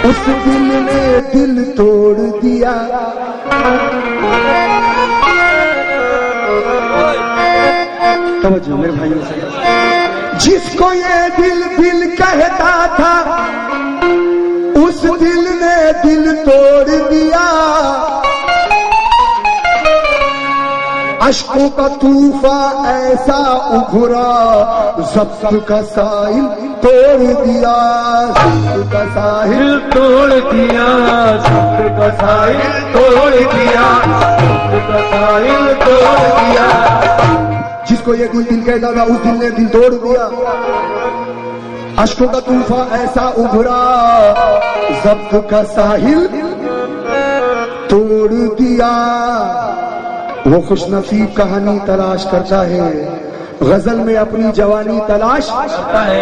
उस दिल ने दिल तोड़ दिया। तवज्जो मेरे भाइयों से, जिसको ये दिल दिल कहता था उस दिल ने दिल तोड़ दिया। अश्कों का तूफा ऐसा उभरा ज़ब्त का साहिल तोड़ दिया। ज़ब्त का साहिल तोड़ दिया, ज़ब्त का साहिल तोड़ दिया, ज़ब्त का साहिल तोड़ दिया। जिसको ये दिल दिल कहता था उस दिल ने दिल तोड़ दिया। अश्कों का तूफा ऐसा उभरा ज़ब्त का साहिल तोड़ दिया। वो खुशनसीब कहानी तलाश करता है, गजल में अपनी जवानी तलाश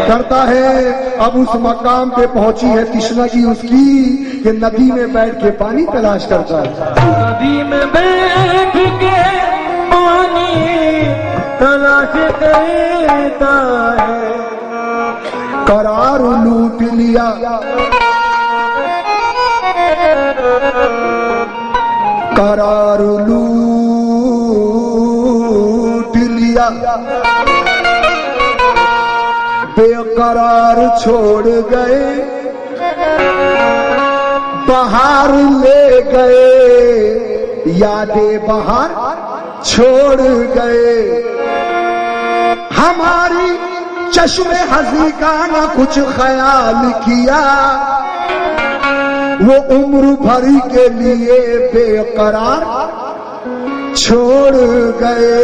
करता है। अब उस मकाम पे पहुंची है तिश्नगी उसकी कि नदी में बैठ के पानी तलाश करता है। नदी में बैठ के पानी तलाश करता है। करार लूट लिया, करार लूट लिया। बेकरार छोड़ गए, बहार ले गए, यादें बहार छोड़ गए। हमारी चश्मे हंसी का न कुछ ख्याल किया, वो उम्र भर के लिए बेकरार छोड़ गए।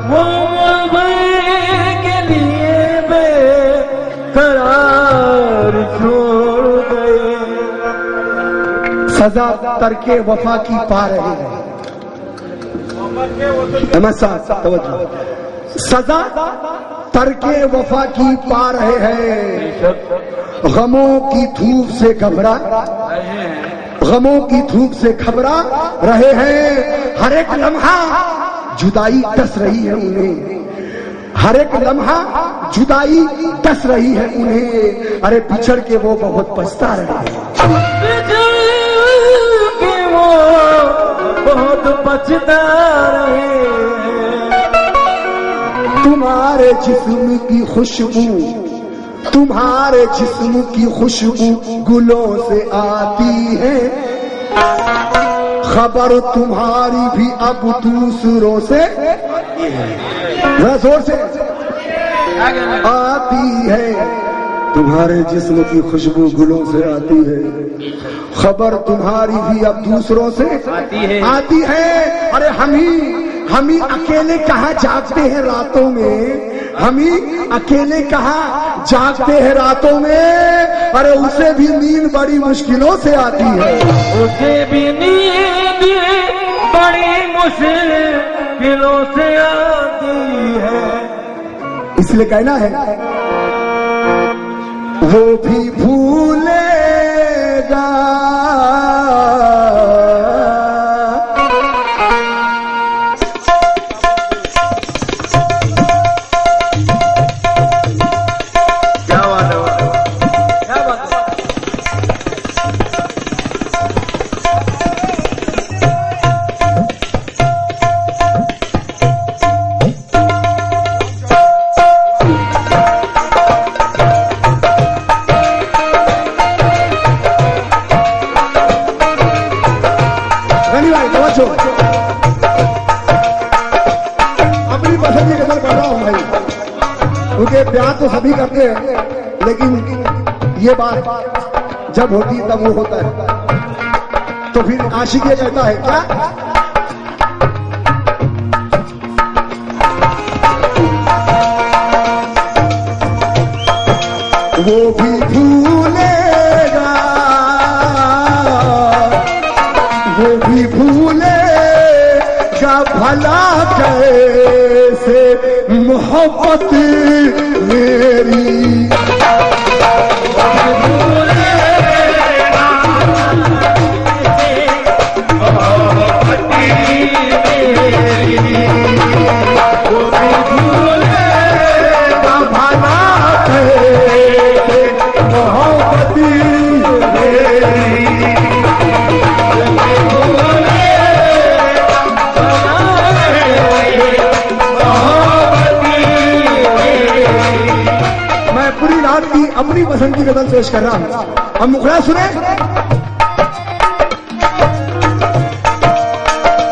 वो उम्र भर के लिए बेकरार छोड़ गए। सजा तरके वफा की पा रहे हैं। सजा तरके वफा की पा रहे हैं। गमों की धूप से घबरा, गमों की धूप से घबरा रहे हैं। हर एक लम्हा जुदाई डस रही है उन्हें, हर एक लम्हा जुदाई डस रही है उन्हें। अरे बिछड़ के वो बहुत पछता रहे हैं, वो बहुत पछता रहे हैं। तुम्हारे जिस्म की खुशबू, तुम्हारे जिस्म की खुशबू गुलों से आती है। खबर तुम्हारी भी अब दूसरों से जोर से आती है। तुम्हारे जिस्म की खुशबू गुलों से आती है, खबर तुम्हारी भी अब दूसरों से आती है। अरे हम ही अकेले कहाँ जागते हैं रातों में, हम ही अकेले कहाँ जागते हैं रातों में। अरे उसे भी नींद बड़ी मुश्किलों से आती है, उसे भी नींद बड़ी मुश्किलों से आती है। इसलिए कहना है वो भी भूलेगा, अपनी पसंद की कदर कर रहा हूं भाई, क्योंकि प्यार तो सभी करते हैं, लेकिन ये बात जब होती तब वो होता है। तो फिर आशिक ये कहता है क्या, वो भी भूलेगा, वो भी भूलेगा भला कैसे मोहब्बत मेरी। अपनी पसंद की गजल पेश कर रहा हूं। अब मुखड़ा सुने।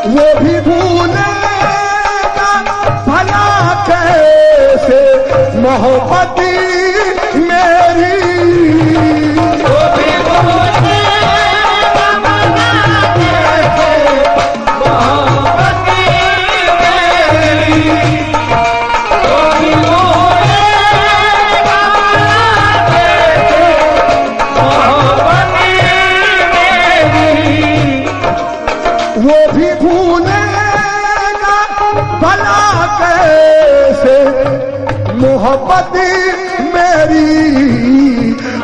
वो भी भूलेगा भला कैसे मोहब्बत मेरी, वो भी भूलेगा भला कैसे मोहब्बत मेरी, वो भी भूलेगा भला कैसे मोहब्बत मेरी, वो भी भूलेगा भला कैसे मोहब्बत मेरी।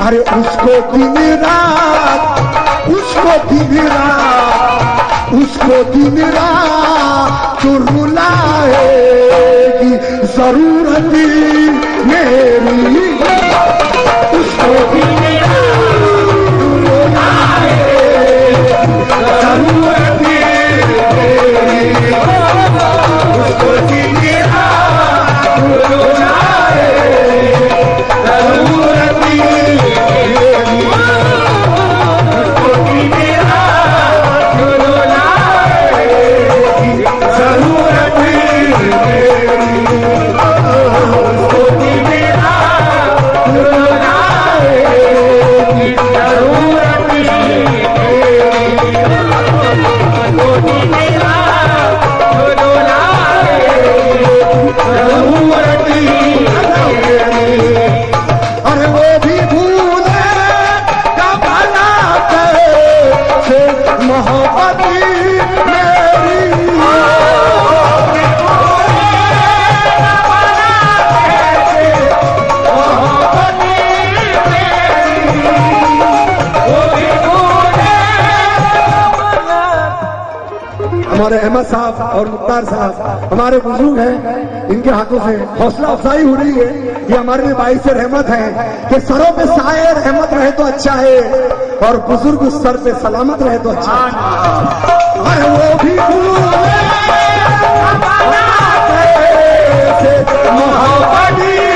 अरे उसको दिन रात, उसको दिन रात, उसको दिन रात तो रुलाएगी जरूरत मेरी, उसको दिन रात रुलाएगी जरूरत मेरी, उसको दिन रात रुलाएगी जरूरत मेरी, उसको दिन रात रुलाएगी जरूरत मेरी, उसको दिन रात रुलाएगी जरूरत मेरी, उसको दिन रात रुलाएगी जरूरत मेरी। अरे वो भी भूले भला कैसे मोहब्बत मेरी, हमारे अहमद साहब और मुख्तार साहब हमारे बुजुर्ग हैं, इनके हाथों से हौसला अफजाई हो रही है। ये हमारे लिए बाई से रहमत है कि सरों पे साए रहमत रहे तो अच्छा है, और बुजुर्ग उस सर पे सलामत रहे तो अच्छा है। अरे वो भी भूले भला कैसे मोहब्बत मेरी,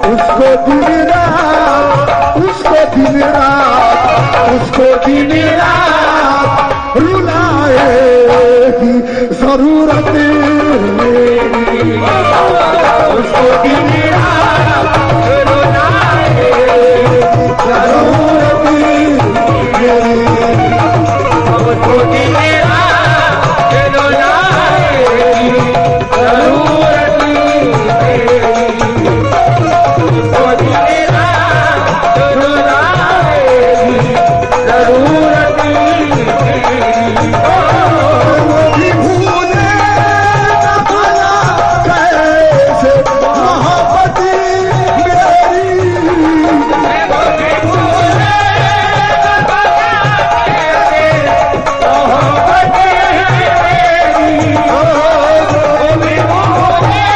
उसको दिन रात, उसको दिन रात, उसको दिन रात रुलाएगी जरूरत मेरी, उसको दिन रात रुलाएगी जरूरत मेरी, उसको दिन रात रुलाएगी जरूरत मेरी, उसको दिन रात रुलाएगी जरूरत मेरी। वो भी भूले भला कैसे मोहब्बत मेरी, वो भी भूले भला कैसे मोहब्बत मेरी, वो भी भूले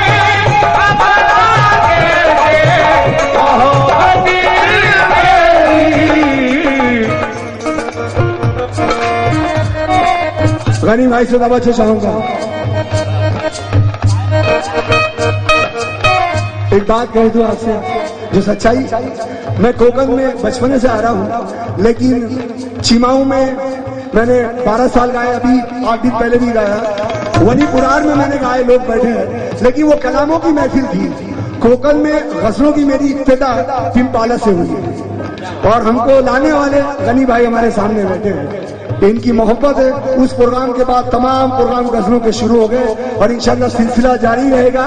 भला कैसे मोहब्बत मेरी। गनी भाई से दबा चाहूंगा, एक बात कह दूं आपसे जो सच्चाई। मैं कोकण में बचपन से आ रहा हूं, लेकिन चिमाऊ में मैंने 12 साल गाया, अभी 8 दिन पहले भी गाया। वनीपुरार में मैंने गाए, लोग बैठे हैं, लेकिन वो कलामों की महफिल थी। कोकण में गजलों की मेरी इब्तिदा पिंपाला से हुई, और हमको लाने वाले गनी भाई हमारे सामने बैठे हैं। इनकी मोहब्बत है। उस प्रोग्राम के बाद तमाम प्रोग्राम गजलों के शुरू हो गए, और इंशाल्लाह सिलसिला जारी रहेगा।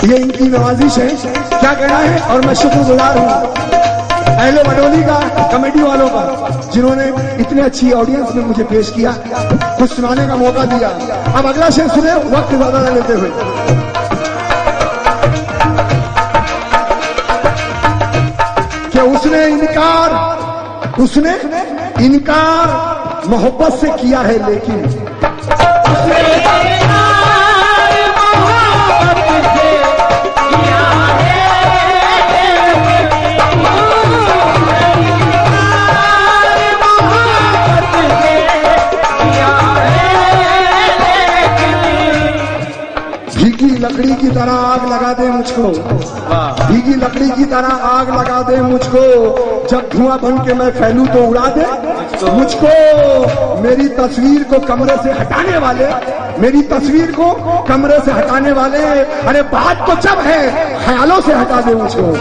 ये इनकी नवाजिश है, क्या कहना है। और मैं शुक्रगुजार हूँ अहले बडोली का, कमेटी वालों का, जिन्होंने इतने अच्छी ऑडियंस में मुझे पेश किया, कुछ सुनाने का मौका दिया। अब अगला शेर सुने, वक्त ज्यादा न लेते हुए। कि उसने इनकार मोहब्बत से किया है, लेकिन उसने इनकार मोहब्बत लकड़ी की तरह आग लगा दे मुझको, वाह भीगी लकड़ी की तरह आग लगा दे मुझको, जब धुआं बन के मैं फैलूं तो उड़ा दे मुझको। मेरी तस्वीर को कमरे से हटाने वाले, मेरी तस्वीर को कमरे से हटाने वाले, अरे बात तो जब है ख्यालों से हटा दे मुझको।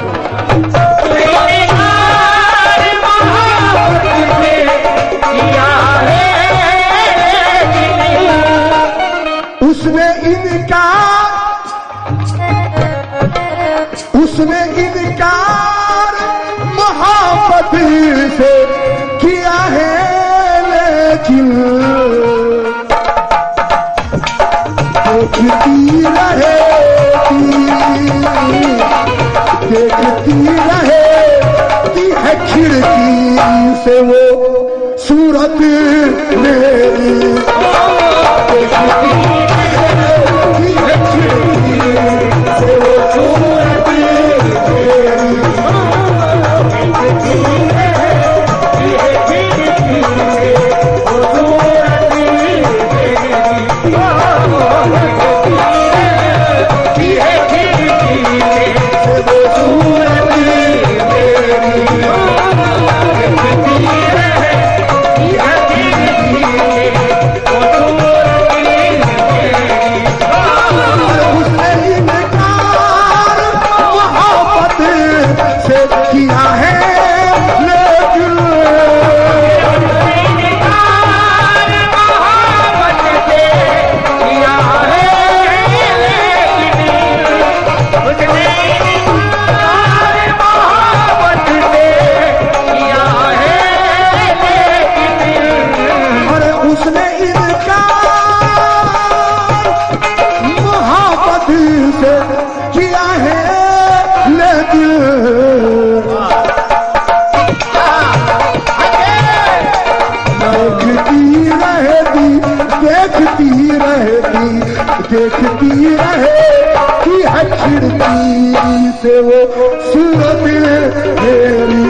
उसने इनकार मोहब्बत से किया है, लेकिन देखती रहेती है खिड़की से वो सूरत मेरी, देखती है खिड़की से वो सूरत देखती रहेती है खिड़की से वो सूरत मेरी।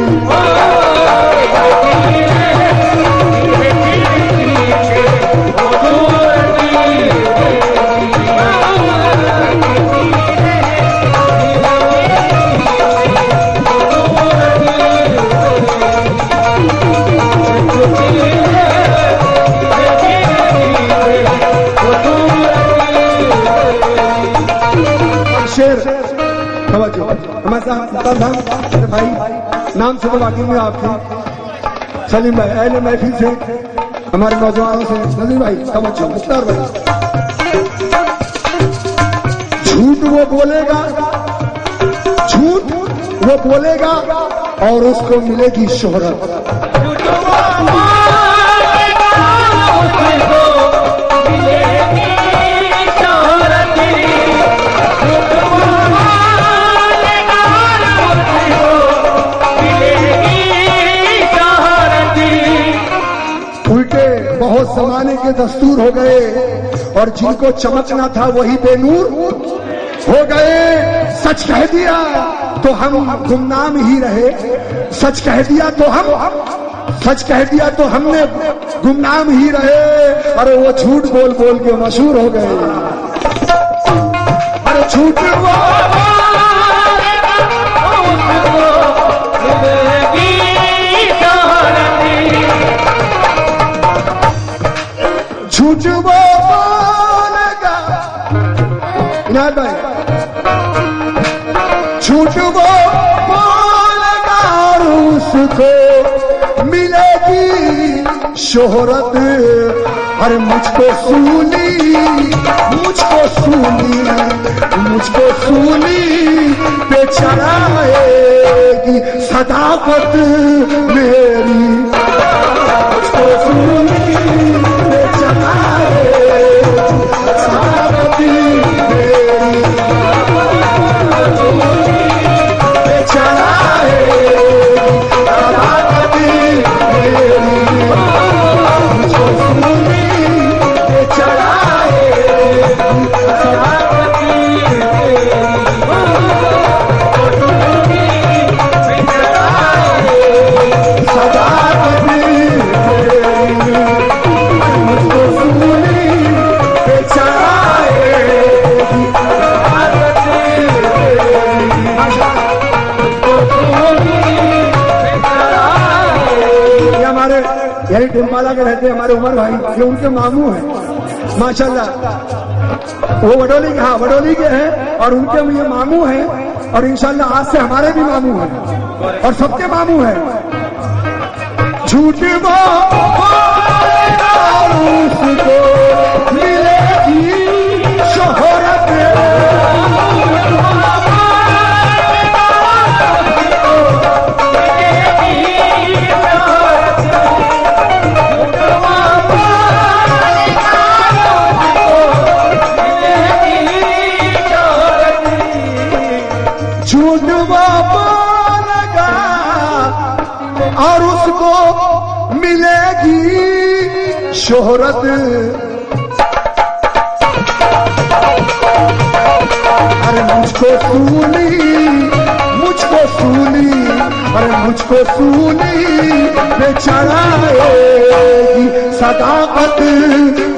शेर हमारे भाई नाम से तो वाकई में आपके सलीम भाई अहले महफिल से, हमारे नौजवानों से नजीर भाई समझो, मुख्तार भाई। झूठ वो बोलेगा और उसको मिलेगी शोहरत, बहुत जमाने के दस्तूर हो गए और जिनको चमकना था वही बेनूर हो गए। सच कह दिया तो हम गुमनाम ही रहे, सच कह दिया तो हमने गुमनाम ही रहे। अरे वो झूठ बोल बोल के मशहूर हो गए, अरे झूठ झूठ वो बोलेगा, इनायत भाई, झूठ वो बोलेगा और उसको मिलेगी शोहरत। अरे मुझको सूली पे चढ़ाएगी सदाकत मेरी, मुझको सूली टिम्पाला के रहते हैं हमारे उमर भाई, ये उनके मामू हैं माशाल्लाह। वो वडोली के, हाँ वडोली के हैं और उनके ये मामू हैं और इंशाल्लाह आज से हमारे भी मामू हैं और सबके मामू हैं। झूठ वो उसको मिलेगी शोहरत, झूठ वो बोलेगा और उसको मिलेगी शोहरत। अरे मुझको सूली अरे मुझको सूली पे चढ़ाएगी सदाकत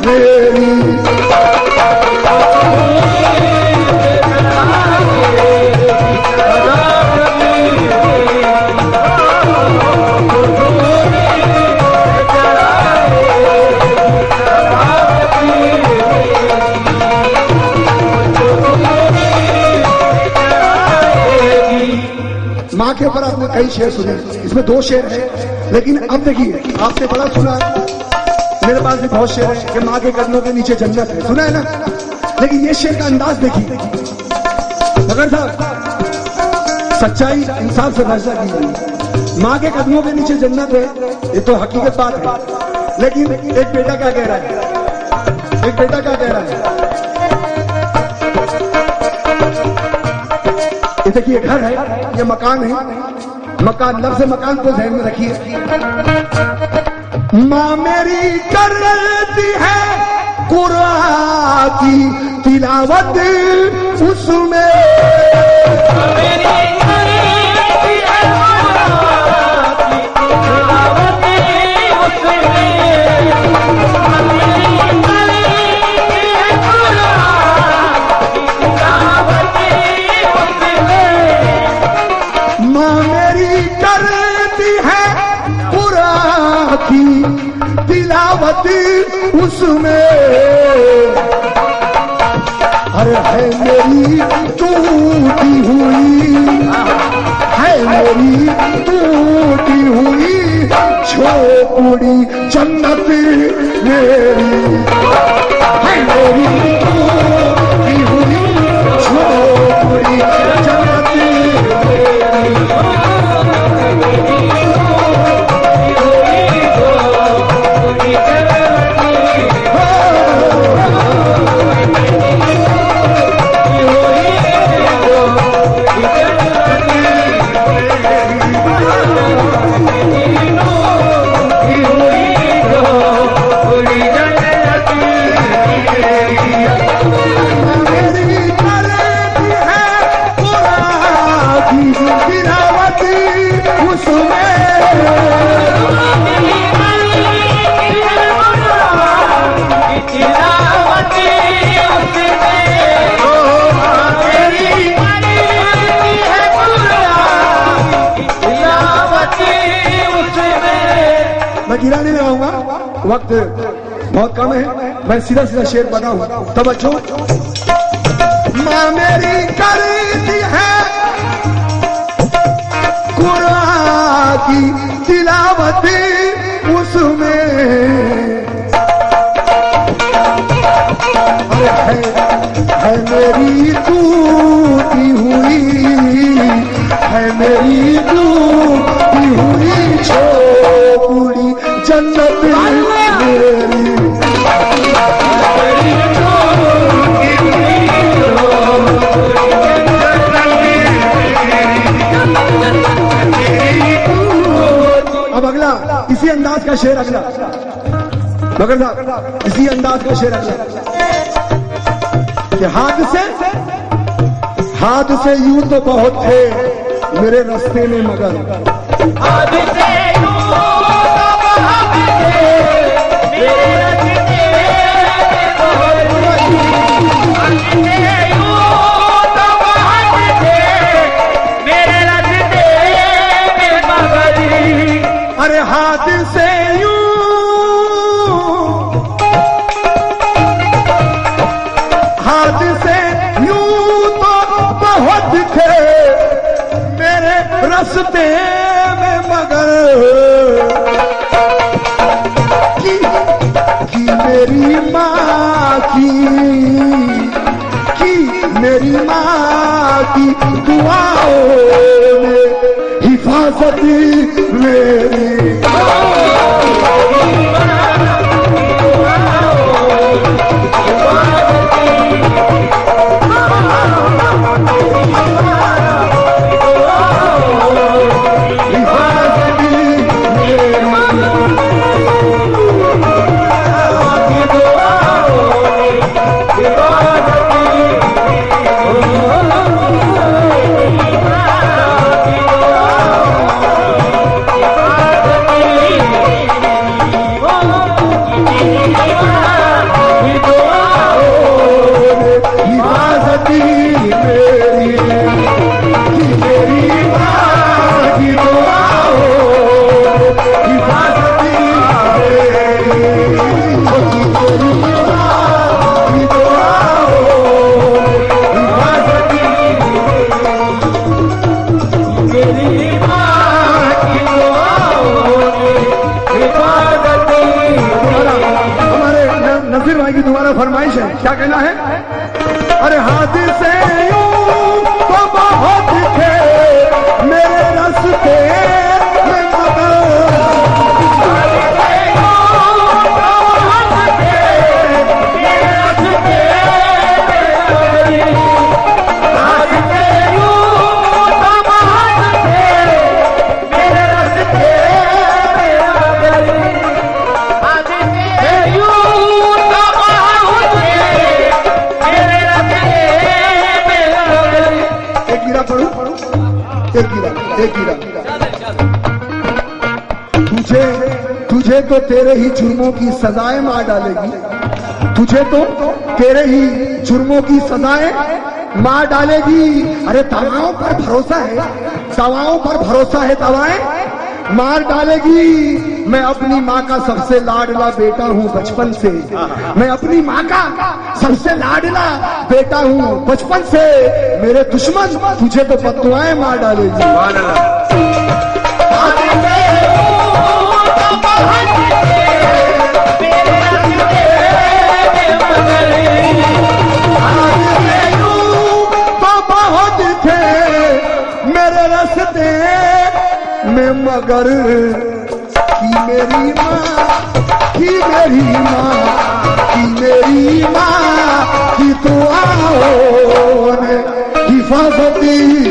मेरी। माँ के ऊपर आपने कई शेर सुने, इसमें 2 शेर है, लेकिन अब देखिए आपने बड़ा सुना है, मेरे पास भी बहुत शेर है कि माँ के कदमों के नीचे जन्नत है, सुना है ना। लेकिन ये शेर का अंदाज देखिए, मगर साहब सच्चाई इंसाफ से फैसला कीजिए। माँ के कदमों के नीचे जन्नत है, ये तो हकीकत बात है, लेकिन एक बेटा क्या कह रहा है, एक बेटा क्या कह रहा है। ये देखिए घर है, ये मकान है, मकान लफ्ज़ मकान को ध्यान में रखिए। माँ मेरी करती है कुरान की तिलावत उसमें, उसमें अरे है मेरी टूटी हुई, है मेरी टूटी हुई झोपड़ी जन्नत मेरी, है मेरी टूटी हुई झोपड़ी जन्नत मेरी। मैं गिराने में आऊंगा, वक्त बहुत कम है, मैं सीधा सीधा शेर बनाऊं। तवज्जो। माँ मेरी करती है कुरान की तिलावत उसमें, है मेरी टूटी हुई, है मेरी टूटी हुई झोपड़ी जन्नत मेरी। अब अगला इसी अंदाज का शेर, अगला मगर साहब इसी अंदाज का शेर अगला कि हाथ से यूं तो बहुत थे मेरे रास्ते में, मगर हाथ से यूं तो बहुत थे मेरे रास्ते में, बहुत हाथ से यूं तो बहुत थे मेरे रास्ते में, मगर अरे हाथ से यूं हादसे यूं तो बहुत थे मेरे रास्ते में, मगर की मेरी माँ की मेरी माँ की दुआओं ने हिफाजत मेरी। दोबारा फरमाइश है, क्या कहना है? अरे हादसे यूं तो बहुत थे मेरे रास्ते में, मगर तुझे तो तेरे ही जुर्मों की सजाएं मार डालेगी, तुझे तो तेरे ही जुर्मों की सजाएं मार डालेगी। अरे दवाओं पर भरोसा है, दवाओं पर भरोसा है, दवाएं मार डालेगी। मैं अपनी माँ का सबसे लाडला बेटा हूँ बचपन से, मैं अपनी माँ का सबसे लाडला बेटा हूँ बचपन से। मेरे दुश्मन तुझे तो बददुआएं मार डालेगी। मेरे रास्ते में, मगर की मेरी माँ की दुआओं ने हिफाजत मेरी।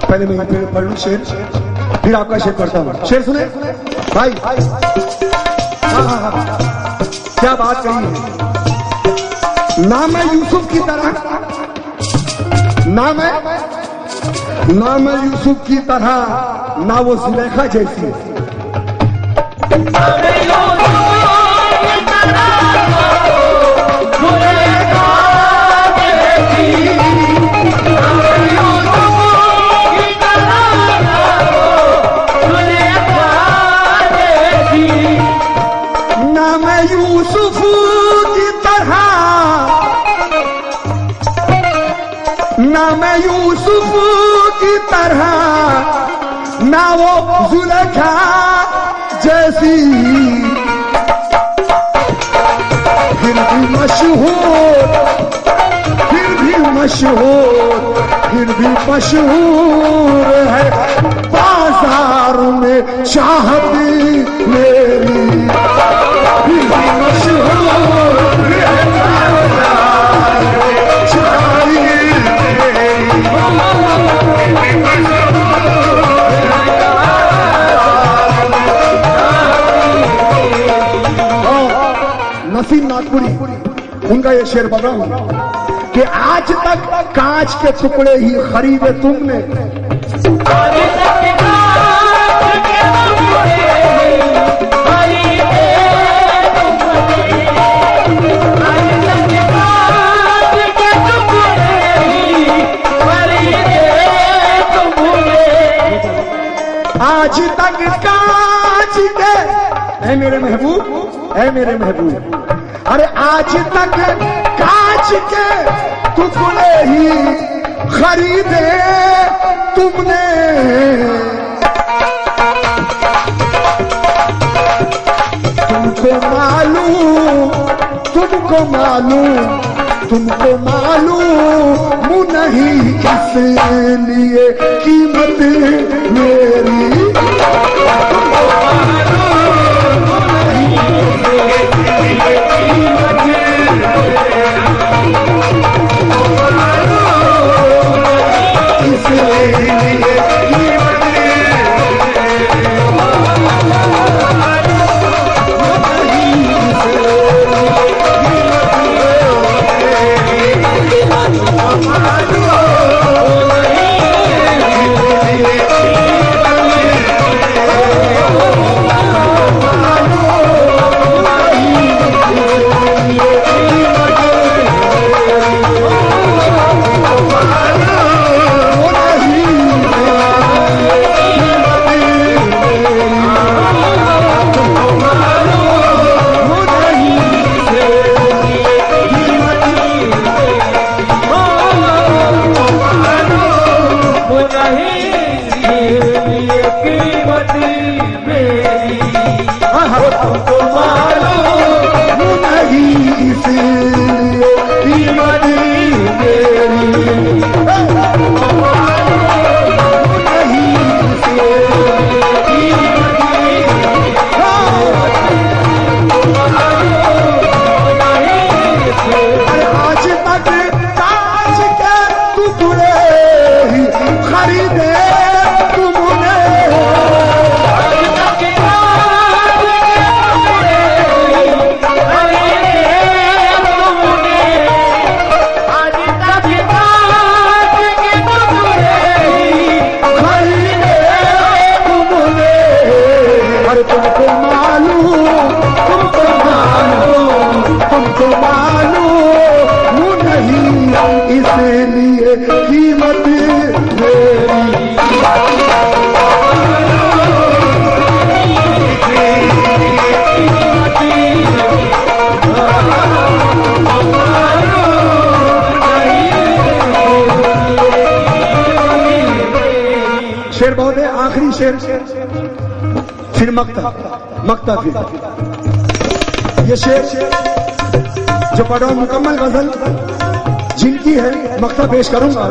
पहले मैं पढ़ लूं शेर, फिर आपका शेर पढ़ता हूं। शेर सुने भाई? हाँ, क्या बात कही है। ना मैं यूसुफ की तरह, ना मैं यूसुफ की तरह, ना वो जुलेखा जैसी। यूसुफ की तरह, ना मैं यूसुफ की तरह, ना वो जुलेखा जैसी। फिर भी मशहूर है बाजार में चाहत मेरी। नसीम नागपुरी, उनका ये शेर पढ़ रहा हूं कि आज तक कांच के टुकड़े ही खरीदे तुमने, आज तक कांच के, ऐ मेरे महबूब, ऐ मेरे महबूब, अरे आज तक कांच के टुकड़े ही खरीदे तुमने, तुमको मालूम, तुमको मालूम, तुमको मालूम नहीं इसलिए कीमत मेरी, शेर बहुत है, आखिरी शेर, फिर मक्ता, मक्ता फिर ये शेर जो पढ़ रहा हूं मुकम्मल गजल जिनकी है, मक्ता पेश करूंगा।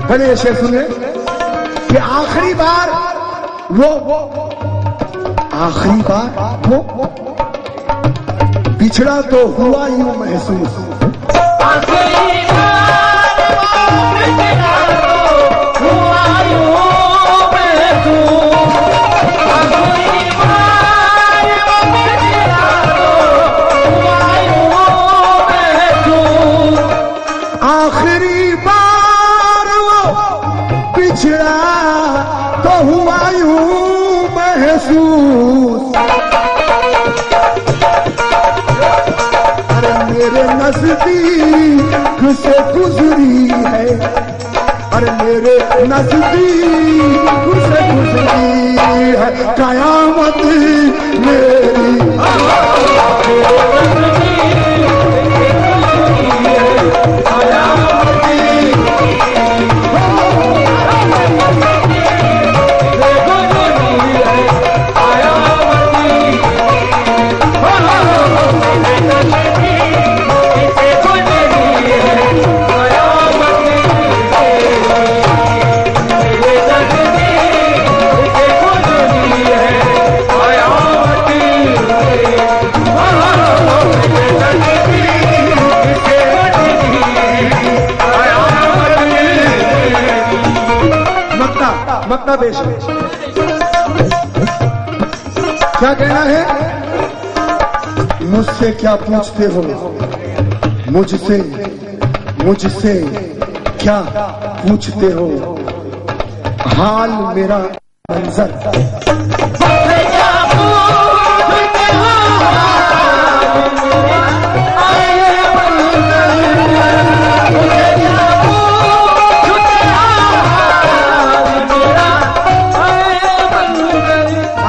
पहले ये शेर सुने कि आखिरी बार वो पिछड़ा तो हुआ यूं महसूस, आखिरी बार वो पिछड़ा तो हुआ यूं महसूस, अरे मेरे नजदीक से गुजरी है, अरे मेरे नजदीक से गुजरी है कयामत मेरी, मक्ता पेश क्या कहना है, मुझसे क्या पूछते हो, मुझसे क्या पूछते हो, हाल मेरा मंजर,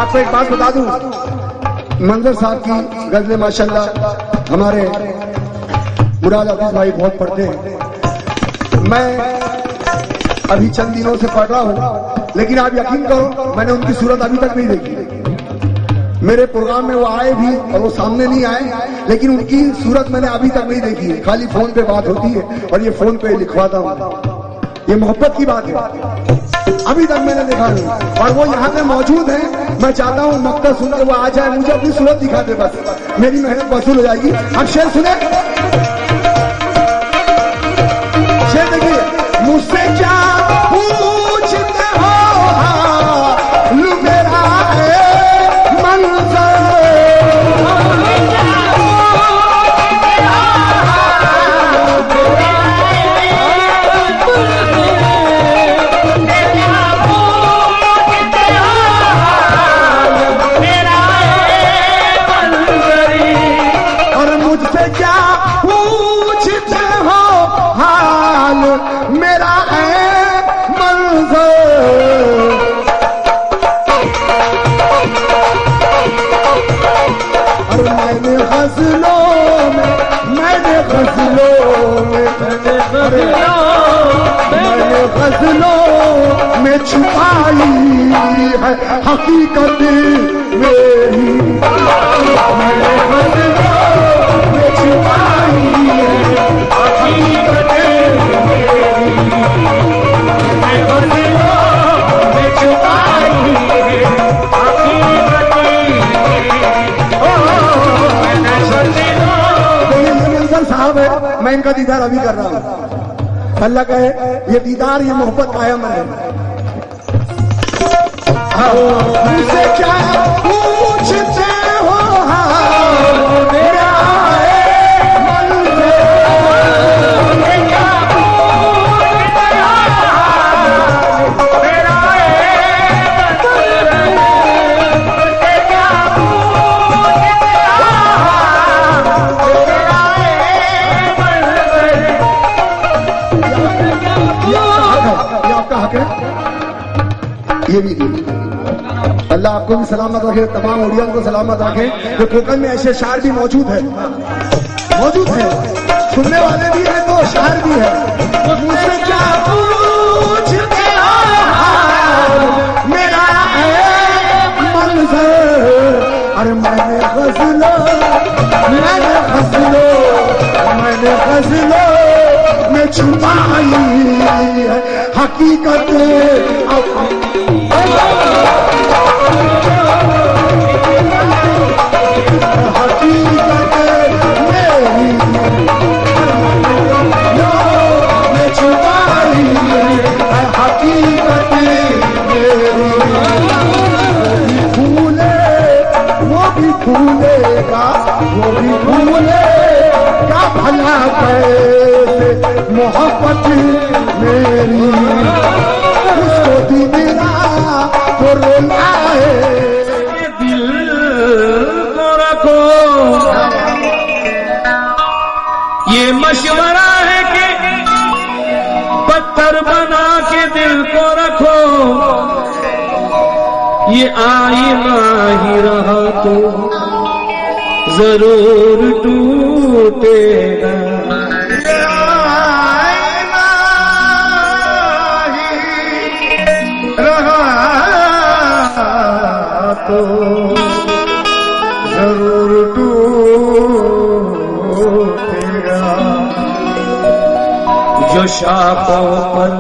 आपको एक बात बता दूं, मंजर साहब की गजलें माशाल्लाह हमारे मुराद हफीज भाई बहुत पढ़ते हैं। मैं अभी चंद दिनों से पढ़ रहा हूं, लेकिन आप यकीन करो मैंने उनकी सूरत अभी तक नहीं देखी। मेरे प्रोग्राम में वो आए भी और वो सामने नहीं आए, लेकिन उनकी सूरत मैंने अभी तक नहीं देखी है। खाली फोन पे बात होती है और ये फोन पे लिखवाता हूं। ये मोहब्बत की बात है, अभी तक मैंने देखा नहीं। और वो यहाँ पे मौजूद है, मैं चाहता हूँ मक्ता सुनकर वो आ जाए, मुझे अपनी सूरत दिखा दे, बस मेरी मेहनत वसूल हो जाएगी। अब शेर सुने, शेर देखिए। मुझसे क्या पूछते हो लू मेरा मंजर, और मुझसे क्या पूछते हो हाल मेरा है मंजर। और मैंने गजलों में छुपाई है हकीकत मेरी, मैंने गजलों में छुपाई है हकीकत मेरी, मैंने गजलों में छुपाई है हकीकत मेरी। साहब है, मैं इनका दीदार अभी कर रहा हूँ। अल्लाह कहे ये दीदार ये मोहब्बत कायम है। मुझसे क्या पूछते हो मेरा ये भी अल्लाह आपको भी सलामत रखे, तमाम ऑडियंस को सलामत रखे। तो कोकन में ऐसे शायर भी मौजूद है, सुनने वाले भी हैं तो शायर भी है। मुझसे क्या पूछते हो मेरा है मंजर, अरे मैंने गजलों में छुपाई है हकीकत वो भी भूलेगा भला कैसे मोहब्बत मेरी, उसको दीदा तो रोना है। दिल को रखो, ये मशवरा है कि पत्थर बना के दिल को रखो, ये आईना ही रहा तो जरूर टूटेगा। आईना ही रहा तो जरूर टूटेगा। जो शाखों पर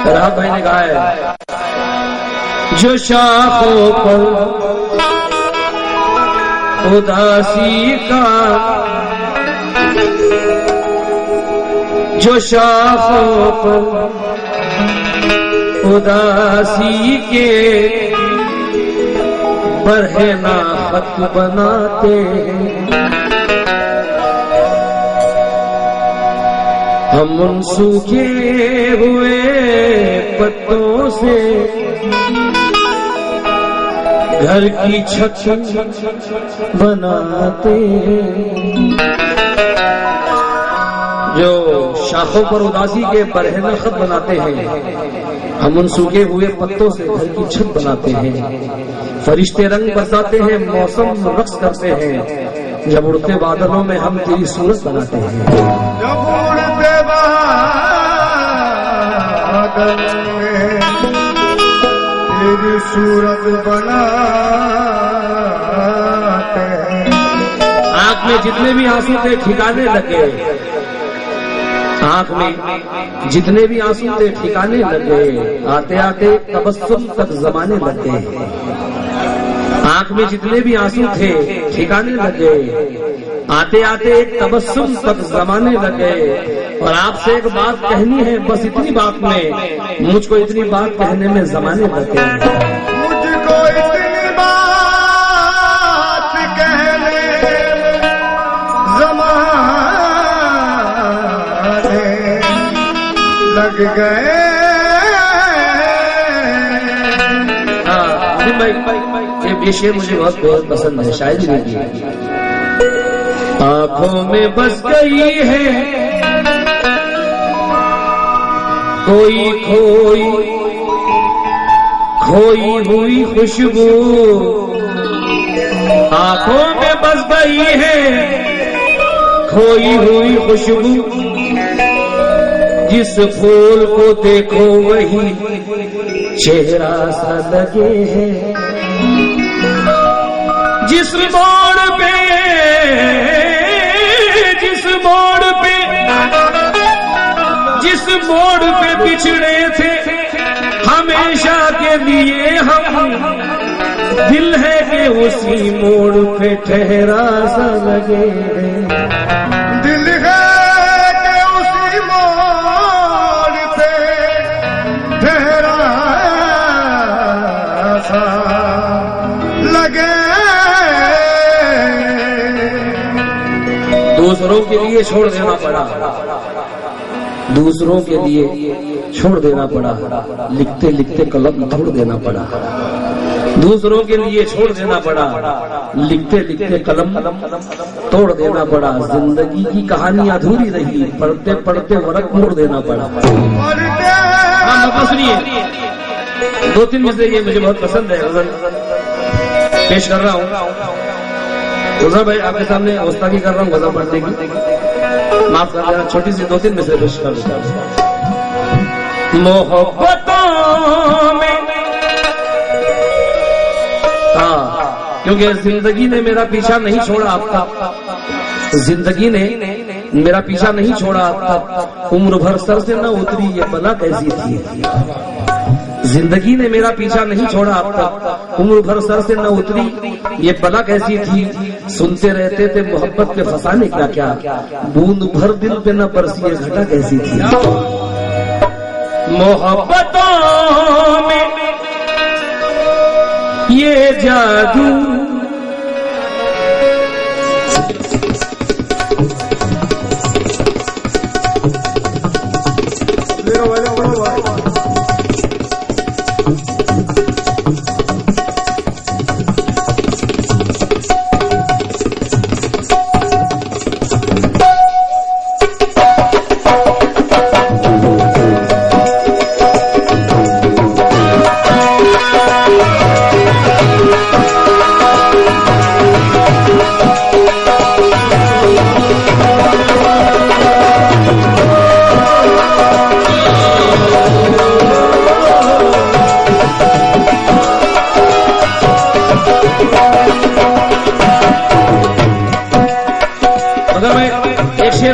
राहत भाई ने कहा है, जो शाखों पर उदासी का, जो शाखों पर उदासी के बरहना खत बनाते हैं, हम उन सूखे हुए पत्तों से घर की छत बनाते, जो शाखों पर उदासी के बरहना खत बनाते हैं, हम उन सूखे हुए पत्तों से घर की छत बनाते हैं। फरिश्ते रंग बरसाते हैं, मौसम रक्स करते हैं, जब उड़ते बादलों में हम तेरी सूरत बनाते हैं। जब उड़ते बादल में तेरी सूरत बनाते हैं। आंख में जितने भी आंसू थे ठिकाने लगे, आंख में जितने भी आंसू थे ठिकाने लगे, आते आते तबस्सुम तक जमाने लगे। आंख में जितने भी आंसू थे ठिकाने लगे, आते आते एक तबस्सुम तक जमाने लगे। और आपसे एक बात कहनी है, बस इतनी बात में मुझको इतनी बात कहने में जमाने लगे। मुझको इतनी बात कहने जमाने लग गए। हाँ भाई, ये शेर मुझे बहुत बहुत पसंद है, शायरी में की। आंखों में बस गई है कोई खोई खोई हुई खुशबू, आंखों में बस गई है खोई हुई खुशबू। जिस फूल को देखो वही चेहरा सा लगे है। जिस मोड़ पे बिछड़े थे हमेशा के लिए हम, दिल है कि उसी मोड़ पे ठहरा सा लगे। दिल है कि उसी मोड़ पे ठहरा सा लगे। दूसरों के लिए छोड़ देना पड़ा, दूसरों के लिए छोड़ देना पड़ा, लिखते लिखते कलम तोड़ देना पड़ा। दूसरों के लिए छोड़ देना पड़ा, लिखते लिखते कलम तोड़ देना पड़ा। जिंदगी की कहानी अधूरी रही, पढ़ते पढ़ते वर्क मोड़ देना पड़ा। हाँ मतलब सुनिए, दो तीन में से ये मुझे बहुत पसंद है, पेश कर रहा हूँ। गुजर भाई आपके सामने गुस्ताखी कर रहा हूँ गजल पढ़ने की, माफ कर देना। छोटी सी दो तीन में से पेश कर देता। मोहब्बतों में, हाँ क्योंकि जिंदगी ने मेरा पीछा नहीं छोड़ा आपका, जिंदगी ने मेरा पीछा नहीं छोड़ा आपका। उम्र भर सर से न उतरी ये बला कैसी थी। जिंदगी ने मेरा पीछा नहीं छोड़ा आपका, उम्र भर सर से न उतरी ये बला कैसी थी। सुनते रहते थे मोहब्बत के फसाने क्या क्या, बूंद भर दिल पे न बरसी ये घटा कैसी थी। मोहब्बतों में ये जादू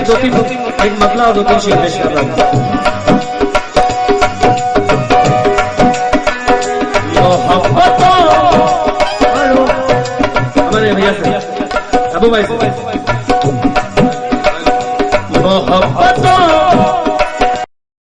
दो तीन एक मतलब दो तीन शेर पेश कर रहा हूँ।